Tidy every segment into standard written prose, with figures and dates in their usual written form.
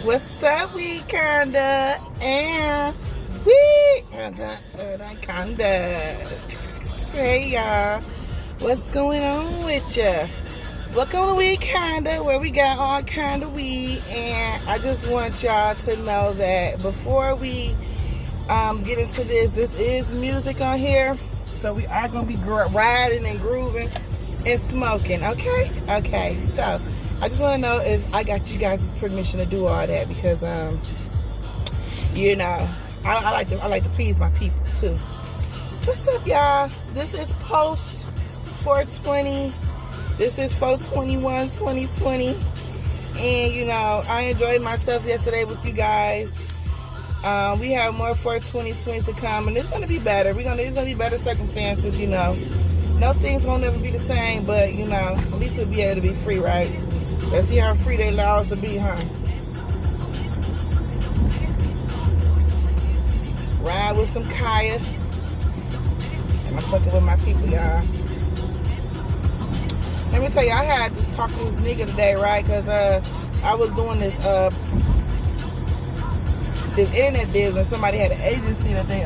What's up, we kinda and we kinda. Hey y'all, what's going on with ya? Welcome to We Kinda, where we got all kind of weed, and I just want y'all to know that before we get into this is music on here, so we are gonna be riding and grooving and smoking. Okay. So I just want to know if I got you guys' permission to do all that because you know, I like to please my people too. What's up, y'all? This is post 420. This is 421 2020, and you know, I enjoyed myself yesterday with you guys. We have more 420 to come, and it's gonna be better. It's gonna be better circumstances, you know. No things won't never be the same, but you know, at least we'll be able to be free, right? Let's see how free they allow us to be, huh? Ride with some Kaya. And I'm fucking with my people, y'all. Let me tell you, I had to talk to this nigga today, right? Because I was doing this internet business. Somebody had an agency that they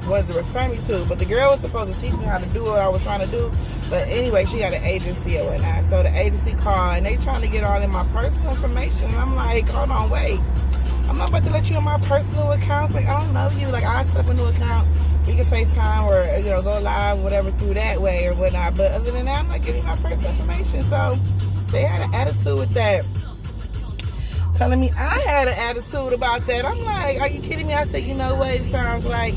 wanted to refer me to, but the girl was supposed to teach me how to do what I was trying to do. But anyway, she got an agency and whatnot. So the agency called and they trying to get all in my personal information. And I'm like, hold on, wait. I'm not about to let you in my personal accounts. Like, I don't know you. Like, I set up a new account. We can FaceTime or, you know, go live, whatever, through that way or whatnot. But other than that, I'm not giving you my personal information. So they had an attitude with that. Telling me I had an attitude about that. I'm like, are you kidding me? I said, you know what? It sounds like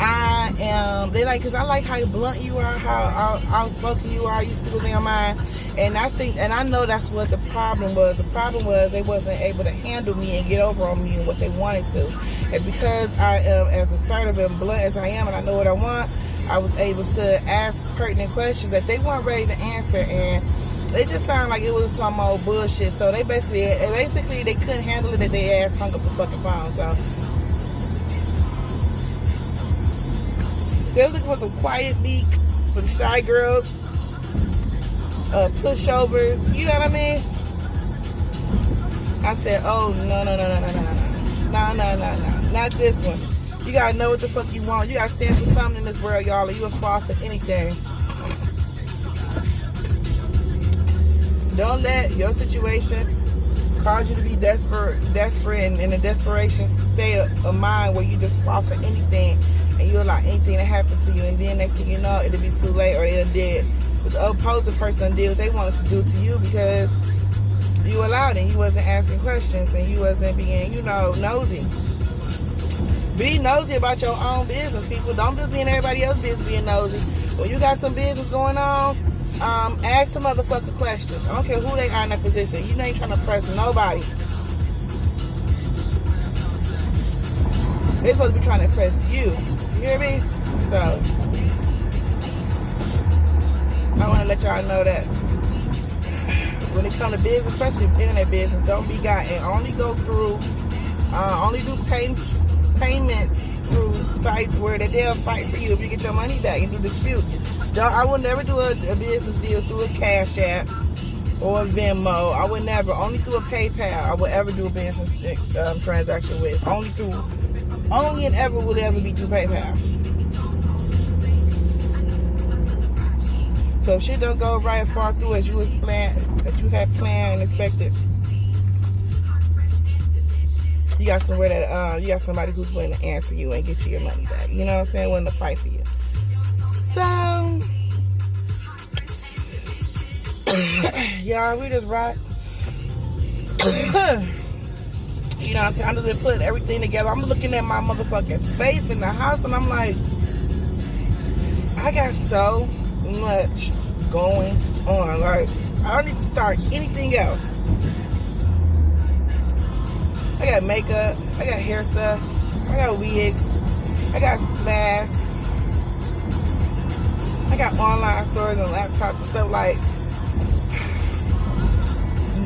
I am. They like, because I like how blunt you are, how outspoken you are. You speak with me on mine. And I think, and I know that's what the problem was. The problem was they wasn't able to handle me and get over on me and what they wanted to. And because I am as assertive and blunt as I am, and I know what I want, I was able to ask pertinent questions that they weren't ready to answer. And they just sounded like it was some old bullshit. So they basically they couldn't handle it, that they ass hung up the fucking phone. So they're looking for some quiet beak, some shy girls, pushovers. You know what I mean? I said, oh no, not this one. You gotta know what the fuck you want. You gotta stand for something in this world, y'all, or you a fall for anything. Don't let your situation cause you to be desperate and in a desperation state of mind where you just fall for anything and you allow anything to happen to you, and then next thing you know, it'll be too late, or they done did the opposing person did what they wanted to do to you because you allowed it. You wasn't asking questions and you wasn't being, you know, nosy. Be nosy about your own business, people. Don't just be in everybody else's business being nosy. When you got some business going on, ask some motherfucking questions. I don't care who they are in that position. You ain't trying to press nobody. They're supposed to be trying to press you. You hear me? So I want to let y'all know that when it comes to business, especially internet business, don't be got and only go through, only do payments through sites where they'll fight for you if you get your money back and do disputes. I would never do a business deal through a Cash App or a Venmo. I would never. Only through a PayPal I would ever do a business transaction with. Only and ever will ever be through PayPal. So if shit don't go right far through as you had planned and expected, you got somewhere that you got somebody who's willing to answer you and get you your money back. You know what I'm saying? Willing to fight for you. So y'all, we just rock. You know what I'm saying? I'm just putting everything together. I'm looking at my motherfucking space in the house and I'm like, I got so much going on. Like, I don't need to start anything else. I got makeup, I got hair stuff, I got wigs, I got masks, I got online stores and laptops and stuff like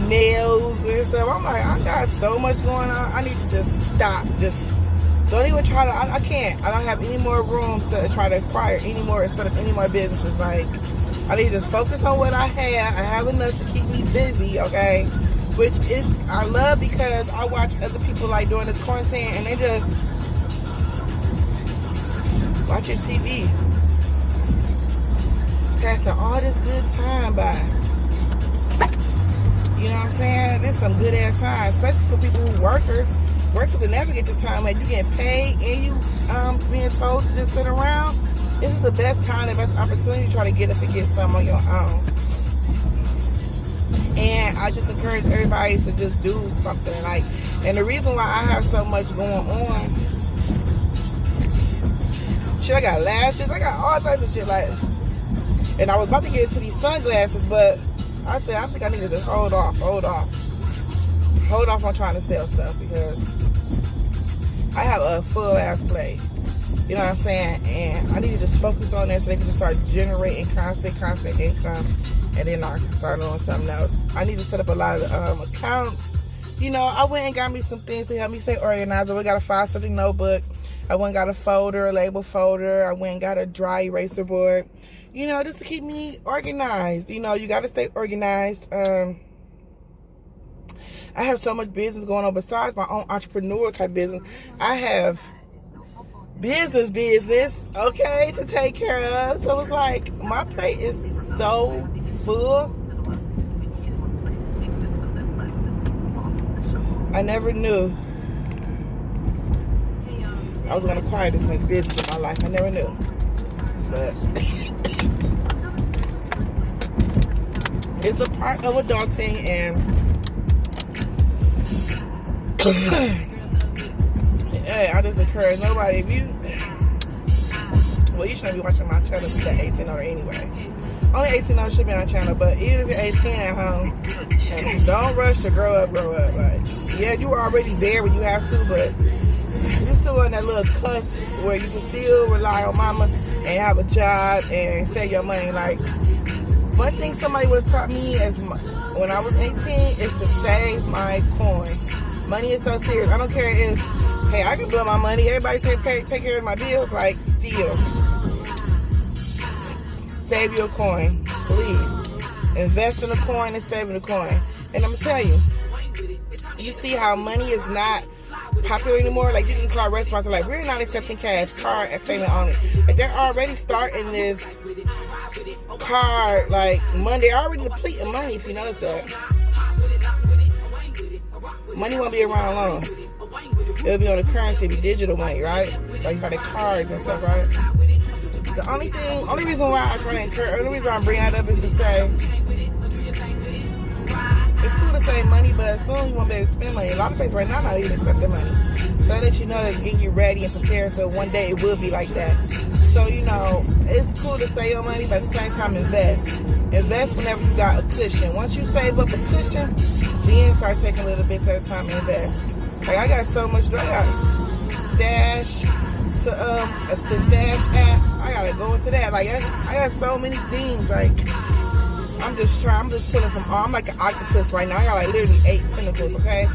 nails and stuff. I'm like, I got so much going on. I need to just stop. Just don't even try to. I can't. I don't have any more room to try to acquire any more instead of any more businesses. Like, I need to just focus on what I have. I have enough to keep me busy, okay? which is I love because I watch other people like doing this quarantine and they just watching TV, passing all this good time by. You know what I'm saying? This is some good ass time, especially for people who workers will never get this time. Like you getting paid and you being told to just sit around. This is the best time, the best opportunity to try to get up and get some on your own. And I just encourage everybody to just do something. Like, and the reason why I have so much going on, shit, I got lashes, I got all types of shit. Like, and I was about to get into these sunglasses, but I said I think I need to just hold off on trying to sell stuff because I have a full ass plate. You know what I'm saying? And I need to just focus on that so they can just start generating constant income. And then I can start on something else. I need to set up a lot of accounts. You know, I went and got me some things to help me stay organized. I went and got a 5-something notebook. I went and got a folder, a label folder. I went and got a dry eraser board. You know, just to keep me organized. You know, you got to stay organized. I have so much business going on besides my own entrepreneur type business. I have business, okay, to take care of. So it's like my plate is so full. I never knew I was gonna acquire this much business in my life. I never knew, but it's a part of adulting, and hey, I just encourage nobody. If you, well, you shouldn't be watching my channel if you're 18 or anyway. Only 18 should be on the channel, but even if you're 18 at home, don't rush to grow up. Like, yeah, you were already there when you have to, but you're still on that little cusp where you can still rely on mama and have a job and save your money. Like, one thing somebody would have taught me when I was 18 is to save my coin. Money is so serious. I don't care if, hey, I can blow my money. Everybody take care of my bills. Like, still. Save your coin, please. Invest in a coin and save in a coin. And I'm going to tell you, you see how money is not popular anymore? Like, you can call restaurants and like, we're not accepting cash, card and payment on it. Like, they're already starting this card, like, money. They're already depleting money, if you notice that. Money won't be around long. It'll be on the currency, it'll be digital money, right? Like, by the cards and stuff, right? The only reason why I try to encourage, the only reason I bring that up is to say, it's cool to save money, but soon you won't be able to spend money. A lot of places right now not even accepting money. So that you know that getting you ready and prepared so one day it will be like that. So, you know, it's cool to save your money, but at the same time invest. Invest whenever you got a cushion. Once you save up a cushion, then start taking little bits at a time and invest. Like, I got so much, I got Stash to the Stash app. I gotta go into that. Like, I got so many things. Like, I'm just pulling from all. I'm like an octopus right now. I got like literally 8 tentacles, okay?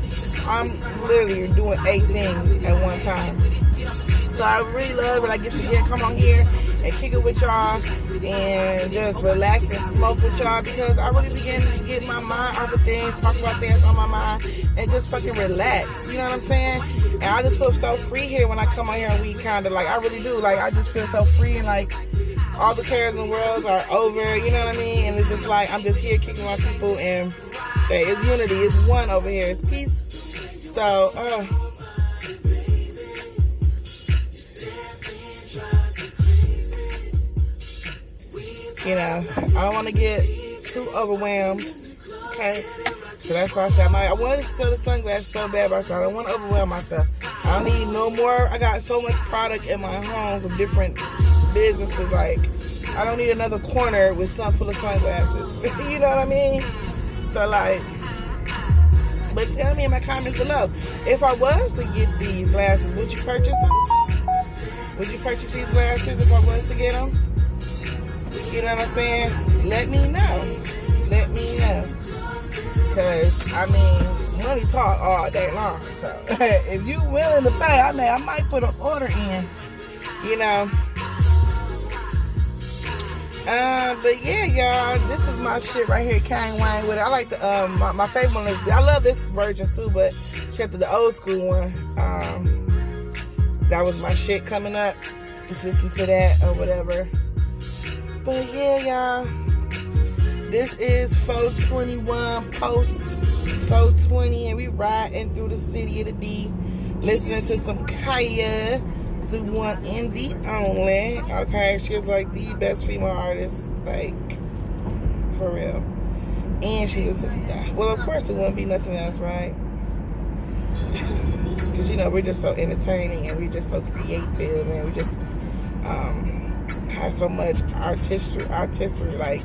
I'm literally doing 8 things at one time. So I really love when I get to come on here and kick it with y'all and just relax and smoke with y'all, because I really begin to get my mind off of things, talk about things on my mind, and just fucking relax. You know what I'm saying? And I just feel so free here when I come on here and we kind of like, I really do. Like, I just feel so free and like all the cares in the world are over. You know what I mean? And it's just like, I'm just here kicking my people, and hey, it's unity. It's one over here. It's peace. So, you know, I don't want to get too overwhelmed, okay? So that's why I said I wanted to sell the sunglasses so bad, but I said I don't want to overwhelm myself. I don't need no more. I got so much product in my home from different businesses. Like, I don't need another corner with some full of sunglasses. You know what I mean? So, like, but tell me in my comments below, if I was to get these glasses, would you purchase them? Would you purchase these glasses if I was to get them? You know what I'm saying? Let me know. Let me know. Because, I mean, money talk all day long. So, if you willing to pay, I might put an order in. You know? But yeah, y'all, this is my shit right here, Kang Wang with it. I like the my favorite one is, I love this version too, but check the old school one. That was my shit coming up. Just listen to that or whatever. But yeah, y'all, this is 421 post 420, and we riding through the city of the D, listening to some Kaya, the one and the only. Okay, she's like the best female artist, like, for real. And she's a sister. Well, of course it wouldn't be nothing else, right? Because, you know, we're just so entertaining and we're just so creative and we just have so much artistry, like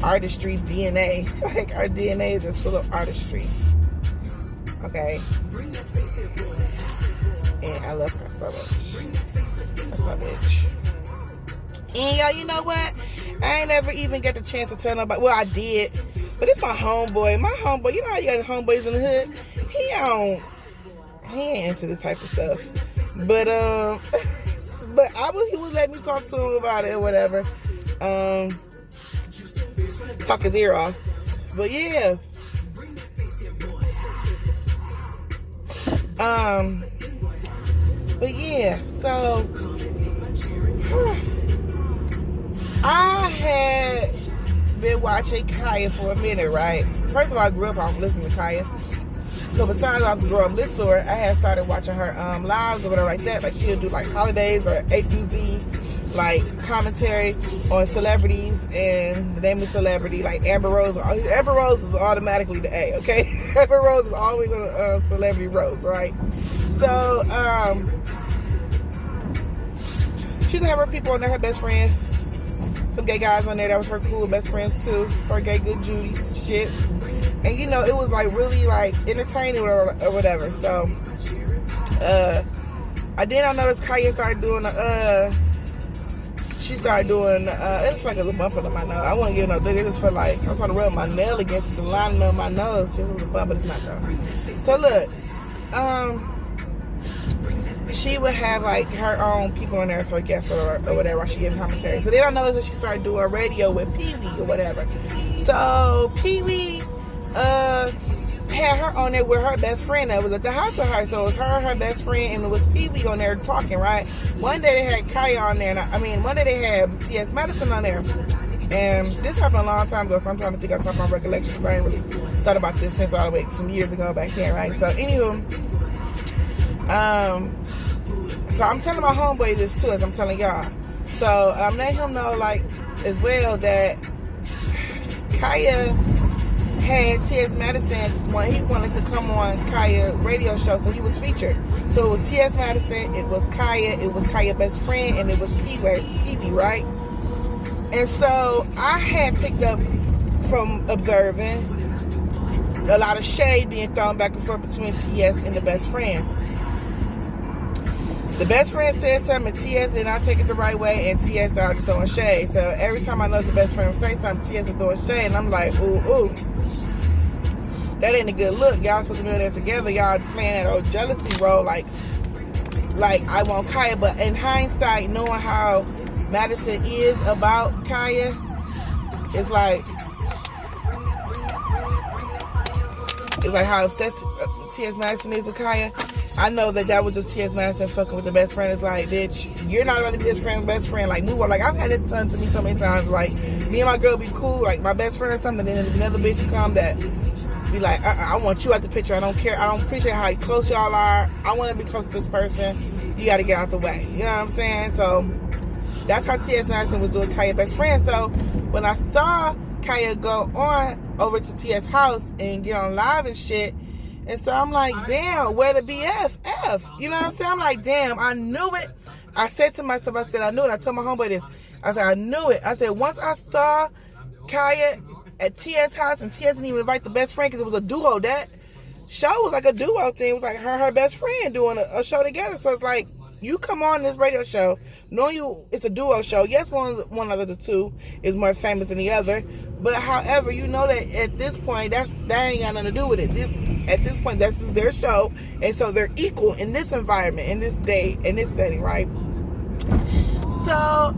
artistry DNA. Like, our DNA is just full of artistry. Okay? And I love her so much. That's my bitch. And y'all, you know what? I ain't never even get the chance to tell nobody. Well, I did. But it's my homeboy. My homeboy, you know how you got homeboys in the hood? He ain't into this type of stuff. But he would let me talk to him about it or whatever. Talk his ear off. But yeah. But yeah, so I had been watching Kaya for a minute, right? First of all, I grew up on listening to Kaya. So besides I grew up listening to her, I had started watching her lives or whatever like that. Like she'll do like holidays or A to Z, like commentary on celebrities and the name of celebrity, like Amber Rose. Amber Rose is automatically the A, okay? Amber Rose is always on a celebrity rose, right? So, she used to have her people on there, her best friend. Some gay guys on there that was her cool best friends too. Her gay good Judy shit. And you know, it was like really like entertaining or whatever. So, I did not notice Kaya started doing she started doing, it's like a little bump under my nose. I wouldn't give no dig. It's just for like, I'm trying to rub my nail against the lining of my nose. It was a bump, but it's not though. So look, she would have like her own people on there as her guests or whatever while she gave commentary. So they don't know that she started doing radio with Pee Wee or whatever. So Pee Wee had her on there with her best friend that was at the house with her. So it was her best friend, and it was Pee Wee on there talking, right? One day they had Kaya on there, and one day they had T.S. Madison on there. And this happened a long time ago, so I'm trying to think off my recollection. I ain't really thought about this since all the way some years ago back then, right? So anywho, so I'm telling my homeboy this too, as I'm telling y'all. So I'm letting him know, like, as well, that Kaya had T.S. Madison when he wanted to come on Kaya radio show, so he was featured. So it was T.S. Madison, it was Kaya best friend, and it was Pee Wee, right? And so I had picked up from observing a lot of shade being thrown back and forth between T.S. and the best friend. The best friend said something, and T.S. did not take it the right way, and T.S. started throwing shade. So every time I know the best friend would say something, T.S. would throwing shade, and I'm like, ooh. That ain't a good look. Y'all supposed to be doing that together. Y'all playing that old jealousy role, like I want Kaya. But in hindsight, knowing how Madison is about Kaya, it's like how obsessed T.S. Madison is with Kaya. I know that was just T.S. Madison fucking with the best friend. It's like, bitch, you're not going to be this friend's best friend. Like, move on. Like, I've had it done to me so many times. Like, me and my girl be cool, like my best friend or something, and then another bitch come that be like, I want you at the picture. I don't care. I don't appreciate how close y'all are. I want to be close to this person. You got to get out the way. You know what I'm saying? So that's how T.S. Madison was doing Kaya's best friend. So when I saw Kaya go on over to T.S. house and get on live and shit, and so I'm like, damn, where the BF? You know what I'm saying? I'm like, damn, I knew it. I said to myself, I knew it. I told my homeboy this. I said, I knew it. I said, once I saw Kaya at T.S. house, and T.S. didn't even invite the best friend because it was a duo. That show was like a duo thing. It was like her best friend doing a show together. So it's like, you come on this radio show, knowing it's a duo show. Yes, one of the two is more famous than the other. But however, you know that at this point, that ain't got nothing to do with it. At this point, that's just their show. And so they're equal in this environment, in this day, in this setting, right? So,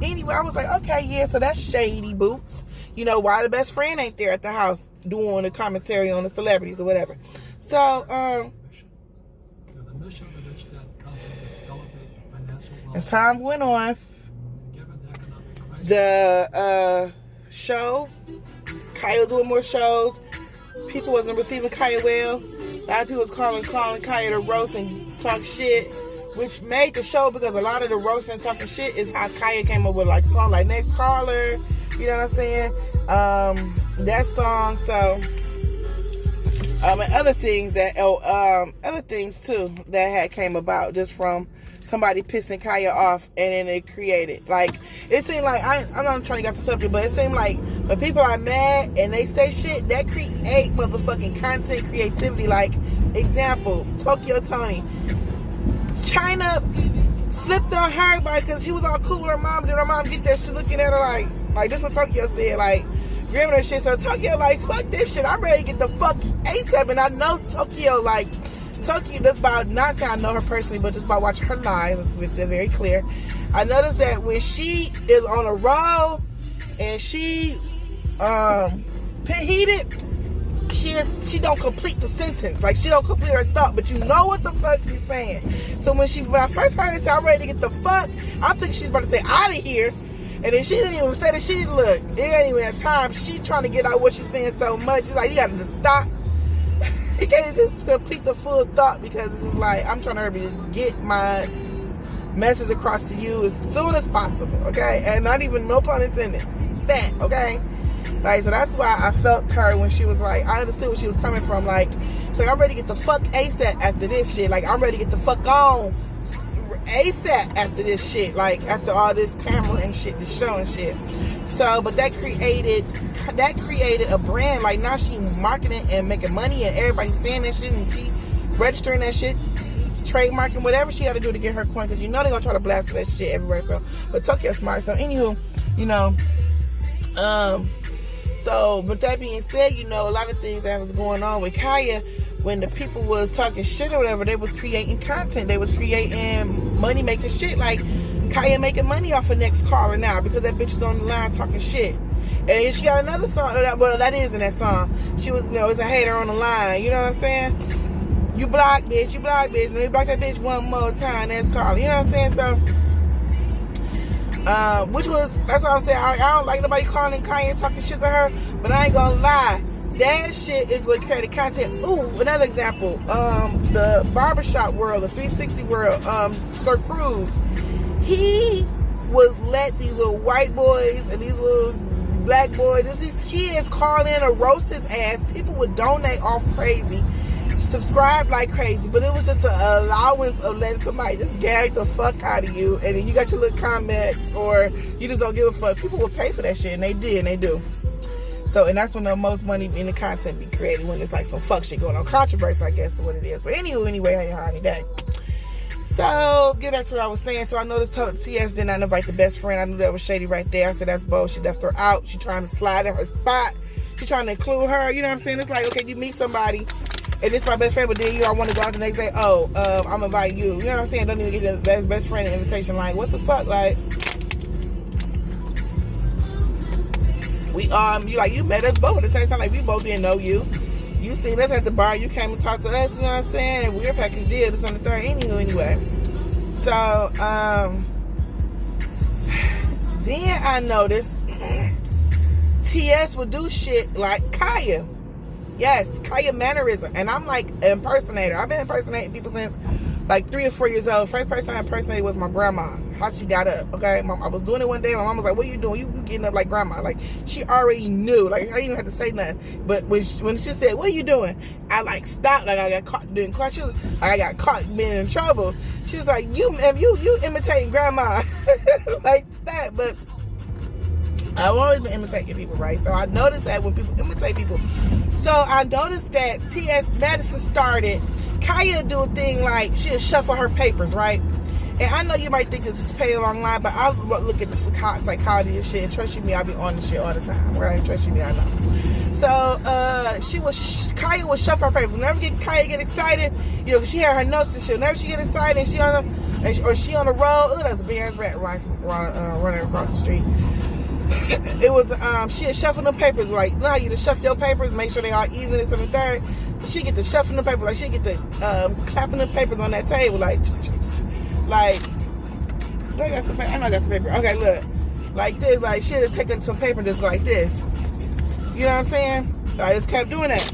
anyway, I was like, okay, yeah, so that's shady boots. You know, why the best friend ain't there at the house doing the commentary on the celebrities or whatever. So, as time went on, the show, Kaya was doing more shows. People wasn't receiving Kaya well. A lot of people was calling Kaya to roast and talk shit, which made the show, because a lot of the roasting and talking shit is how Kaya came up with like song like Next Caller, you know what I'm saying? That song. So and other things too that had came about just from somebody pissing Kaya off, and then it created, like, it seemed like, I'm not trying to get off the subject, but it seemed like when people are mad and they say shit, that create motherfucking content creativity. Like, example, Tokyo Toni. China flipped on her because she was all cool with her mom, then her mom get there, she looking at her like this what Tokyo said, like, giving her shit. So Tokyo like, fuck this shit, I'm ready to get the fuck ASAP. And I know Tokyo, just about, not saying I know her personally, but just by watching her lives, which is very clear, I noticed that when she is on a roll and she heated, she don't complete the sentence. Like, she don't complete her thought, but you know what the fuck she's saying. So when I first heard it say, I'm ready to get the fuck, I'm thinking she's about to say, out of here. And then she didn't even say that. She didn't look. It ain't even that time. She trying to get out what she's saying so much. You're like, you gotta just stop. You can't just complete the full thought, because it's just like, I'm trying to hurry get my message across to you as soon as possible, okay? And not even, no pun intended, that, okay? Like, so that's why I felt her when she was like, I understood where she was coming from. Like, she's like, I'm ready to get the fuck ASAP after this shit. Like, I'm ready to get the fuck on ASAP after this shit. Like, after all this camera and shit, this show and shit. So, but that created a brand. Like, now she marketing and making money, and everybody's saying that shit, and she registering that shit, trademarking, whatever she got to do to get her coin, because you know they're gonna try to blast that shit everywhere. So, but Tokyo's smart. So, anywho, you know, so with that being said, you know, a lot of things that was going on with Kaya, when the people was talking shit or whatever, they was creating content, they was creating money making shit. Like, Kaya making money off of Next Caller now because that bitch is on the line talking shit. And she got another song, well, that is in that song. She was, you know, it's a hater on the line. You know what I'm saying? You block, bitch. And they block that bitch one more time. Next Caller. You know what I'm saying? So, that's what I'm saying. I don't like nobody calling Kaya and talking shit to her, but I ain't gonna lie. That shit is what created content. Ooh, another example. The barbershop world, the 360 world, Sir Cruz. He would let these little white boys and these little black boys, just these kids, call in or roast his ass. People would donate off crazy, subscribe like crazy, but it was just an allowance of letting somebody just gag the fuck out of you, and then you got your little comments, or you just don't give a fuck. People would pay for that shit, and they did, and they do. So, and that's when the most money in the content be created, when it's like some fuck shit going on, controversy, I guess, is what it is. But anyway, I ain't honey day. So, get back to what I was saying. So, I noticed TS did not invite the best friend. I knew that was shady right there. I said, that's bull. She left her out. She trying to slide in her spot. She trying to include her. You know what I'm saying? It's like, okay, you meet somebody, and it's my best friend, but then you all want to go out the next day. Oh, I'm inviting you. You know what I'm saying? Don't even get the best friend an invitation. Like, what the fuck? Like, you met us both at the same time. Like, we both didn't know you. You seen us at the bar, you came and talked to us, you know what I'm saying? And we're package deal, this on the third anyway. So, then I noticed TS would do shit like Kaya. Yes, Kaya mannerism. And I'm like an impersonator. I've been impersonating people since like 3 or 4 years old. First person I impersonated was my grandma. How she got up, okay? I was doing it one day. My mom was like, what are you doing? You getting up like grandma. Like, she already knew. Like, I didn't even have to say nothing. But when she said, what are you doing? I, like, stopped. Like, I got caught doing questions. I got caught being in trouble. She was like, you imitating grandma. Like that. But I've always been imitating people, right? So I noticed that when people imitate people. So I noticed that T.S. Madison started. Kaya do a thing like she'll shuffle her papers, right? And I know you might think this is paid along line, but I'll look at the psychology of shit. And trust you me, I be on this shit all the time, right? Trust you me, I know. So Kaya would shuffle her papers. Whenever Kaya get excited, you know, she had her notes and shit. Whenever she get excited, she on them, or she on the road. Oh, there's a big ass rat running across the street. It was she had shuffled them papers, like, you know how you just shuffle your papers, make sure they all even and something third. She get to shuffling the paper, like she get to clapping the papers on that table, like I got some paper. I know I got some paper. Okay, look, like this, like she had to take some paper and just go like this. You know what I'm saying? I just kept doing that.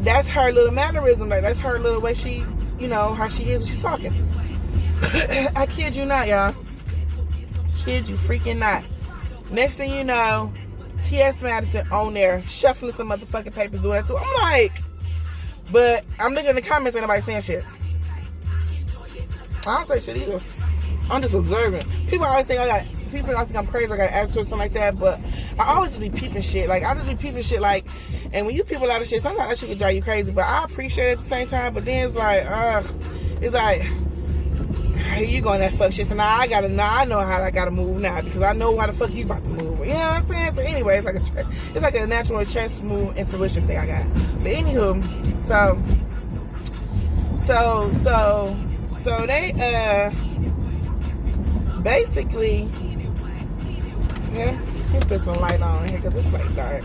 That's her little mannerism, like that's her little way she, you know, how she is when she's talking. I kid you not, y'all. Kid you freaking not. Next thing you know, T.S. Madison on there shuffling some motherfucking papers, doing that too. I'm like, but I'm looking in the comments, ain't nobody saying shit. I don't say shit either. I'm just observing. People always think I'm crazy, I got an attitude or something like that, but I always just be peeping shit. Like, I just be peeping shit, like, and when you people out of shit, sometimes that shit can drive you crazy, but I appreciate it at the same time, but then it's like, hey, you going that fuck shit, so now I know how I gotta move now, because I know how the fuck you about to move. You know what I'm saying? So anyway, it's like a natural chest move intuition thing I got. But anywho, so they basically, yeah, let's put some light on here because it's like dark.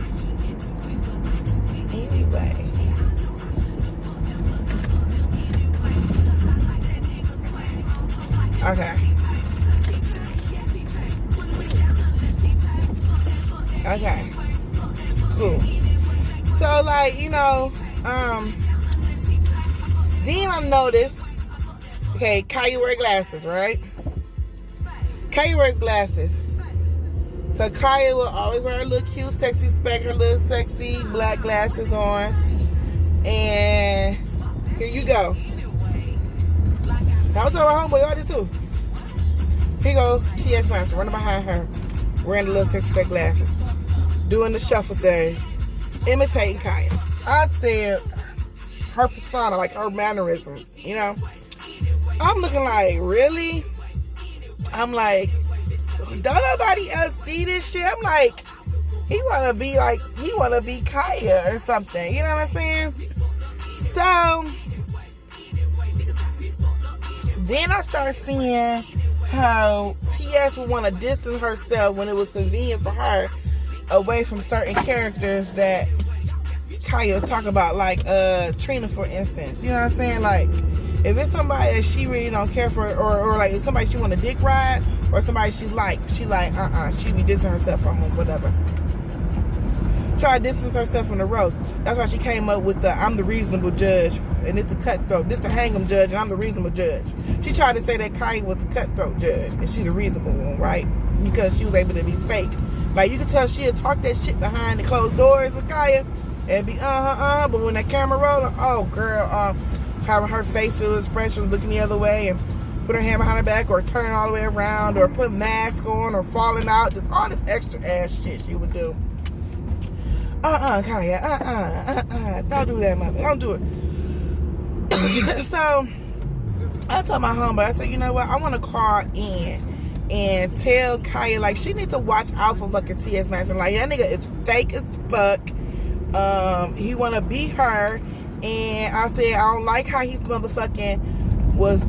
Anyway. Okay. Cool. So, like, you know, then I noticed, okay, Kaya wear glasses, right? Kaya wears glasses. So Kaya will always wear her little cute, sexy spec, her little sexy black glasses on. And here you go. I was telling my homeboy, y'all this too. Here goes T.S. Madison running behind her, wearing the little sexy spec glasses, doing the shuffle thing, imitating Kaya. I said her persona, like her mannerisms, you know. I'm looking like, really? I'm like, don't nobody else see this shit? I'm like, he wanna be Kaya or something. You know what I'm saying? So then I start seeing how T.S. would want to distance herself when it was convenient for her away from certain characters that Kaya talk about, like Trina, for instance. You know what I'm saying? Like, if it's somebody that she really don't care for, or like if somebody she want to dick ride, or somebody she be distancing herself from them, whatever. Try to distance herself from the roast. That's why she came up with the I'm the reasonable judge, and it's the cutthroat. This the hang 'em judge, and I'm the reasonable judge. She tried to say that Kaya was the cutthroat judge, and she's the reasonable one, right? Because she was able to be fake. Like, you could tell she'd talk that shit behind the closed doors with Kaya, and be but when that camera rolling, oh girl, having her facial expressions, looking the other way, and put her hand behind her back, or turning all the way around, or put mask on, or falling out, just all this extra ass shit she would do. Kaya, don't do that, mother, don't do it. So I told my homeboy, I said, you know what, I want to call in and tell Kaya, like, she needs to watch out for fucking T.S. Madison. Like, that nigga is fake as fuck. He want to be her. And I said, I don't like how he motherfucking was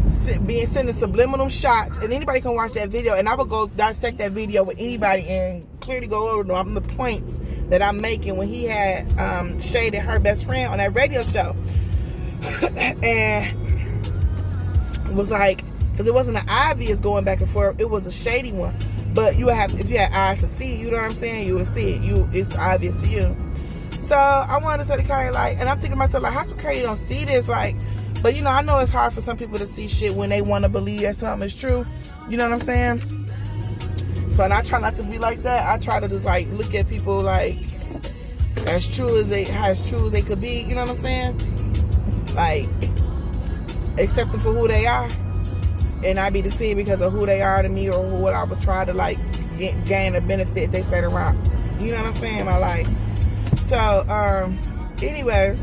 sending subliminal shots. And anybody can watch that video, and I would go dissect that video with anybody and clearly go over the points that I'm making when he had shaded her best friend on that radio show. And it was like, because it wasn't an obvious going back and forth, it was a shady one. But you would have, if you had eyes to see, you know what I'm saying, you would see it. It's obvious to you. So I wanted to say to Kaya, like, and I'm thinking to myself, like, how come Kaya don't see this? Like, but you know, I know it's hard for some people to see shit when they want to believe that something is true. You know what I'm saying? So, and I try not to be like that. I try to just, like, look at people like as true as they could be. You know what I'm saying? Like, accept them for who they are, and I be deceived because of who they are to me, or what I would try to, like, gain a benefit they said around. You know what I'm saying? My life. So, anyway,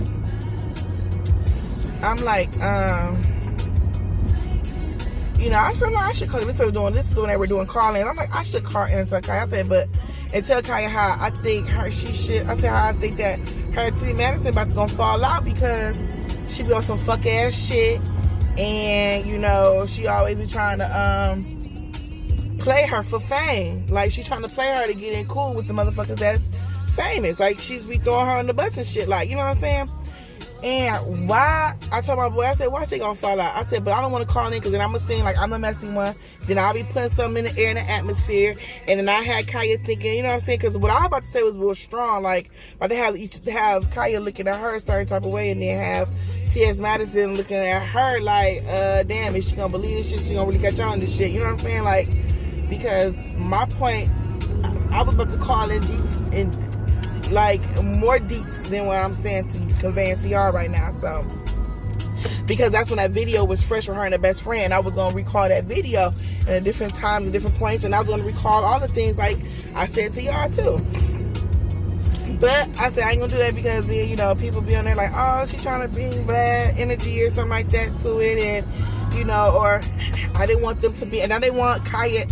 I'm like, you know, I should call. This is when they were doing calling. I'm like, I should call in and tell Kaya. I said, but, and tell Kaya how I think how I think that her and T. Madison about to gonna fall out because she be on some fuck ass shit, And, you know, she always be trying to play her for fame. Like, she trying to play her to get in cool with the motherfuckers that's famous. Like, she's be throwing her on the bus and shit. Like, you know what I'm saying? And why, I told my boy, I said, why she gonna fall out? I said, but I don't want to call in because then I'm going to seem like I'm the messy one. Then I'll be putting something in the air, in the atmosphere. And then I had Kaya thinking, you know what I'm saying? Because what I was about to say was real strong. Like, about to have Kaya looking at her a certain type of way and then have T.S. Madison looking at her like, damn, is she going to believe this shit? She going to really catch on to this shit? You know what I'm saying? Like, because my point, I was about to call in deeps and like more deeps than what I'm saying to conveying to y'all right now. So because that's when that video was fresh with her and her best friend, I was gonna recall that video at different times and different points, and I was gonna recall all the things like I said to y'all too. But I said I ain't gonna do that because then, you know, people be on there like, oh, she's trying to bring bad energy or something like that to it, and you know, or I didn't want them to be, and I didn't want Kaya.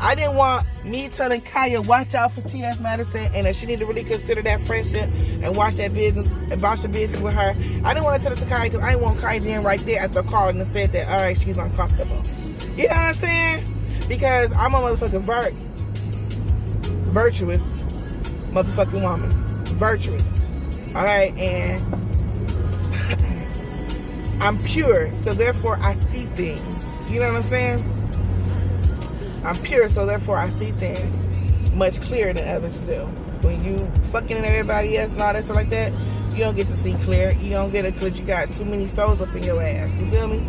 I didn't want me telling Kaya, watch out for T.S. Madison, and that she need to really consider that friendship and watch that business and watch the business with her. I didn't want to tell it to Kaya because I didn't want Kaya then right there after calling and said that, all right, she's uncomfortable. You know what I'm saying? Because I'm a motherfucking virtuous motherfucking woman. Virtuous. All right? And I'm pure, so therefore I see things. You know what I'm saying? I'm pure, so therefore I see things much clearer than others do. When you fucking and everybody else and all that stuff like that, you don't get to see clear. You don't get it because you got too many souls up in your ass. You feel me?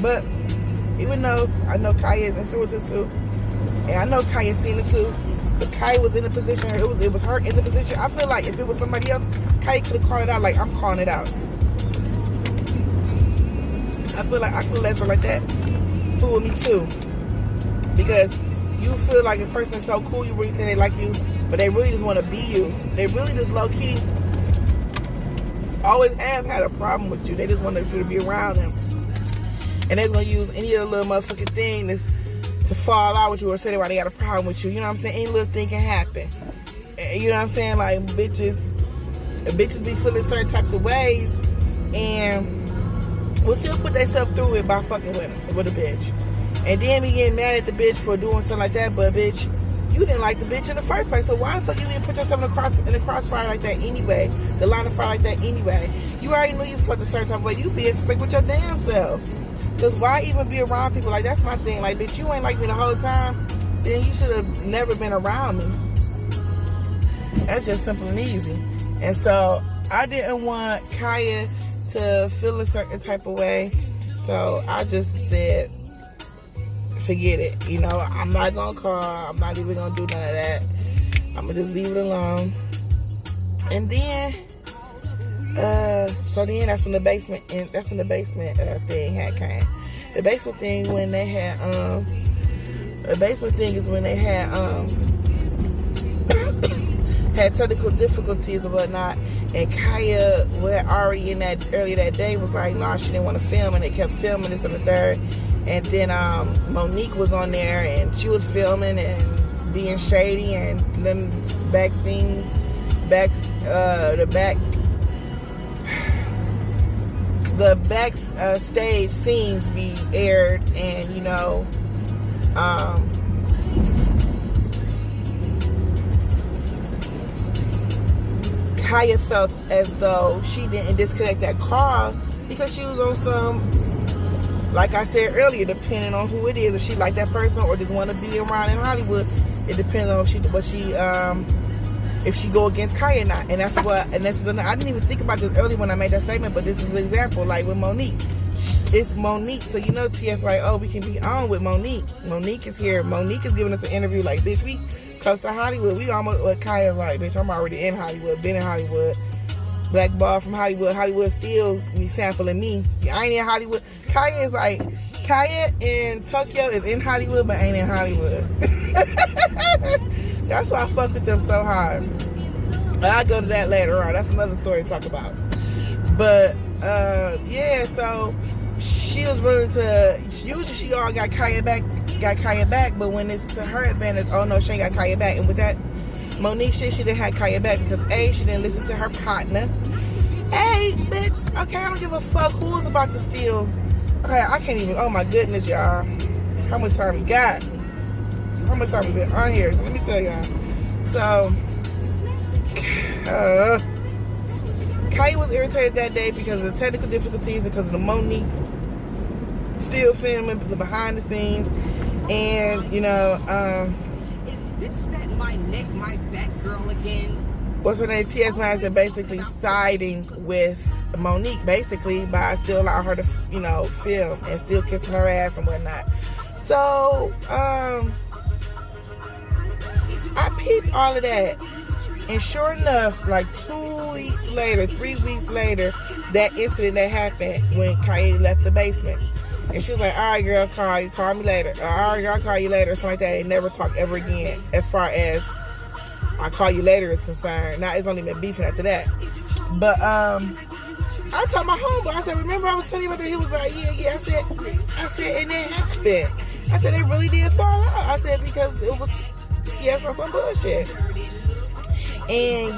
But even though I know Kaya is intuitive too, and I know Kaya seen it too, but Kaya was in the position, it was her in the position. I feel like if it was somebody else, Kaya could have called it out like I'm calling it out. I feel like I could let something like that fool me too. Because you feel like a person's so cool, you really think they like you, but they really just want to be you. They really just low-key always have had a problem with you. They just want you to be around them. And they're going to use any other little motherfucking thing to fall out with you or say why they got a problem with you. You know what I'm saying? Any little thing can happen. You know what I'm saying? Like, bitches be feeling certain types of ways and will still put themselves through it by fucking with a bitch. And then be getting mad at the bitch for doing something like that, but bitch, you didn't like the bitch in the first place. So why the fuck you didn't put yourself in the crossfire like that anyway? The line of fire like that anyway? You already knew you fucked a certain type of way. You be a freak with your damn self. Because why even be around people? Like, that's my thing. Like, bitch, you ain't like me the whole time. Then you should have never been around me. That's just simple and easy. And so I didn't want Kaya to feel a certain type of way, so I just said forget it. You know, I'm not gonna call, I'm not even gonna do none of that. I'm gonna just leave it alone. And then so then that's when the basement thing had came. The basement thing when they had the basement thing is when they had had technical difficulties and whatnot. And Kaya, already in that earlier that day, was like, nah, she didn't want to film, and they kept filming this and the third. And then Monique was on there, and she was filming and being shady, and then the backstage scenes be aired, and you know, Kaya felt as though she didn't disconnect that call because she was on some, like I said earlier, depending on who it is, if she like that person or just want to be around in Hollywood, it depends on if she go against Kaya or not. And I didn't even think about this earlier when I made that statement, but this is an example, like with Monique. It's Monique, so you know T.S. like, oh, we can be on with Monique. Monique is here. Monique is giving us an interview like, bitch, we close to Hollywood. We almost, what Kaya's like, bitch, I'm already in Hollywood, been in Hollywood. Blackball from Hollywood. Hollywood still be sampling me. I ain't in Hollywood. Kaya is like, Kaya in Tokyo is in Hollywood, but ain't in Hollywood. That's why I fuck with them so hard. I'll go to that later on. That's another story to talk about. But, yeah, so she was willing to, usually she all got Kaya back, but when it's to her advantage, oh no, she ain't got Kaya back. And with that, Monique shit, she didn't have Kaya back because A, she didn't listen to her partner. Hey, bitch, okay, I don't give a fuck who was about to steal. Okay, I can't even, oh my goodness, y'all. How much time we got? How much time we been on here? So let me tell y'all. So, Kaya was irritated that day because of the technical difficulties and because of the Monique still filming the behind the scenes. And, you know, is this that my neck, my back girl again? What's her name? T.S. Madison basically siding with Monique, basically, by still allowing her to, you know, film and still kissing her ass and whatnot. So, I peeped all of that. And sure enough, like 2 weeks later, 3 weeks later, that incident that happened when Kaya left the basement. And she was like, all right, girl, call me later. All right, girl, I'll call you later. Or something like that. They never talked ever again as far as I call you later is concerned. Now it's only been beefing after that. But I told my homeboy, I said, remember I was telling you about that? He was like, yeah. I said, and it happened. I said, they really did fall out. I said, because it was TS on some bullshit. And,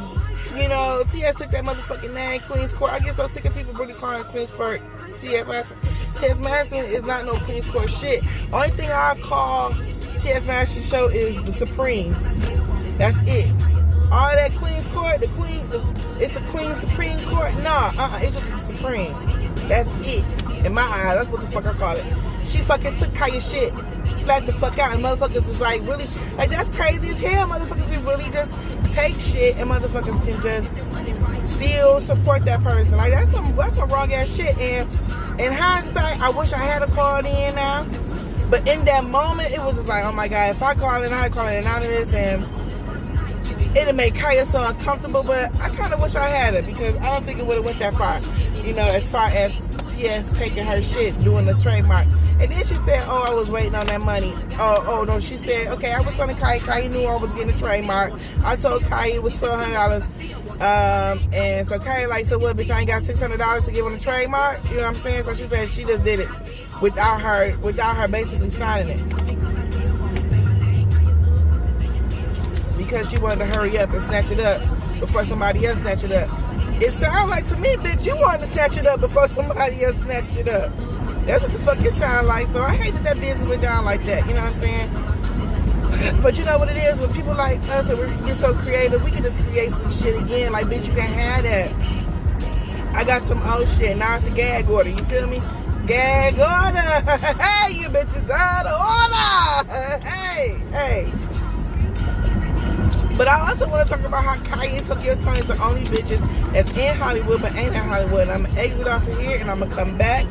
you know, TS took that motherfucking name, Queen's Court. I get so sick of people really calling Queen's Court TS Madison. TS Madison is not no Queen's Court shit. Only thing I call TS Madison show is the Supreme. That's it. All that Queen's Court, it's the Queen's Supreme Court. Nah, it's just the Supreme. That's it. In my eyes, that's what the fuck I call it. She fucking took Kaya's shit, flat the fuck out, and motherfuckers is like, really, like, that's crazy as hell. Motherfuckers can really just take shit, and motherfuckers can just still support that person. Like, that's some wrong ass shit. And in hindsight, I wish I had a called in now. But in that moment, it was just like, oh my God, if I call in, I call it anonymous, and it'd make Kaya so uncomfortable. But I kind of wish I had it, because I don't think it would have went that far. You know, as far as TS taking her shit, doing the trademark. And then she said, oh, I was waiting on that money. Oh no, she said, okay, I was telling Kaya. Kaya knew I was getting a trademark. I told Kaya it was $1,200. And so Kaya like, so what, bitch, I ain't got $600 to give on the trademark? You know what I'm saying? So she said she just did it without her basically signing it. Because she wanted to hurry up and snatch it up before somebody else snatched it up. It sounds like to me, bitch, you wanted to snatch it up before somebody else snatched it up. That's what the fuck it sound like. So I hate that business went down like that. You know what I'm saying? But you know what it is? When people like us, and we're so creative, we can just create some shit again. Like, bitch, you can have that. I got some old shit. Now it's a gag order. You feel me? Gag order. Hey, you bitches out of order. Hey. But I also want to talk about how Kaya and Tokyo Toni is the only bitches that's in Hollywood but ain't in Hollywood. And I'm going to exit off of here and I'm going to come back.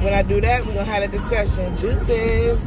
When I do that, we're going to have a discussion. Deuces.